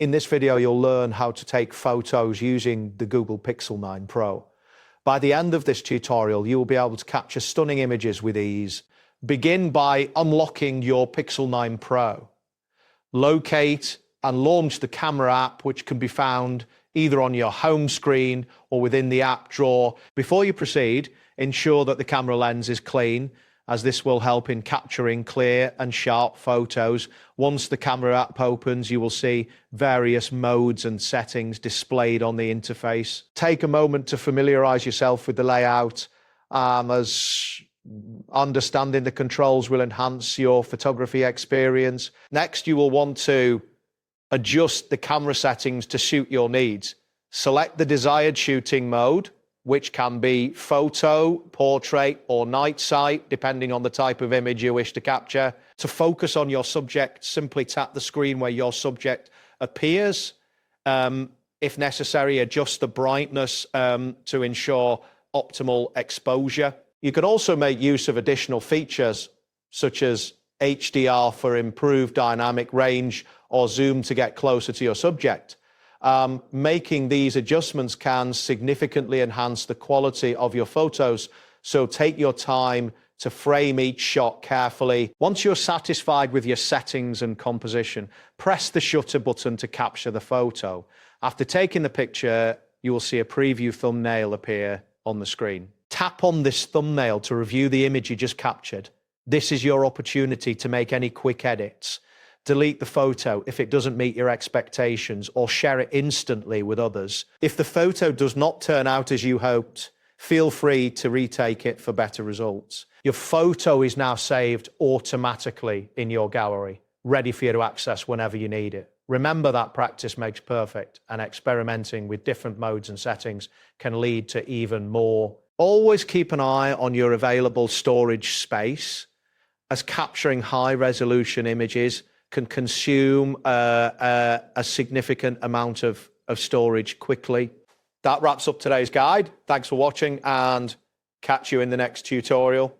In this video, you'll learn how to take photos using the Google Pixel 9 Pro. By the end of this tutorial, you will be able to capture stunning images with ease. Begin by unlocking your Pixel 9 Pro. Locate and launch the camera app, which can be found either on your home screen or within the app drawer. Before you proceed, ensure that the camera lens is clean, as this will help in capturing clear and sharp photos. Once the camera app opens, you will see various modes and settings displayed on the interface. Take a moment to familiarize yourself with the layout, as understanding the controls will enhance your photography experience. Next, you will want to adjust the camera settings to suit your needs. Select the desired shooting mode, which can be photo, portrait, or night sight, depending on the type of image you wish to capture. To focus on your subject, simply tap the screen where your subject appears. If necessary, adjust the brightness to ensure optimal exposure. You can also make use of additional features, such as HDR for improved dynamic range or zoom to get closer to your subject. Making these adjustments can significantly enhance the quality of your photos, so take your time to frame each shot carefully. Once you're satisfied with your settings and composition, press the shutter button to capture the photo. After taking the picture, you will see a preview thumbnail appear on the screen. Tap on this thumbnail to review the image you just captured. This is your opportunity to make any quick edits. Delete the photo if it doesn't meet your expectations, or share it instantly with others. If the photo does not turn out as you hoped, feel free to retake it for better results. Your photo is now saved automatically in your gallery, ready for you to access whenever you need it. Remember that practice makes perfect, and experimenting with different modes and settings can lead to even more. Always keep an eye on your available storage space, as capturing high-resolution images can consume a significant amount of storage quickly. That wraps up today's guide. Thanks for watching, and catch you in the next tutorial.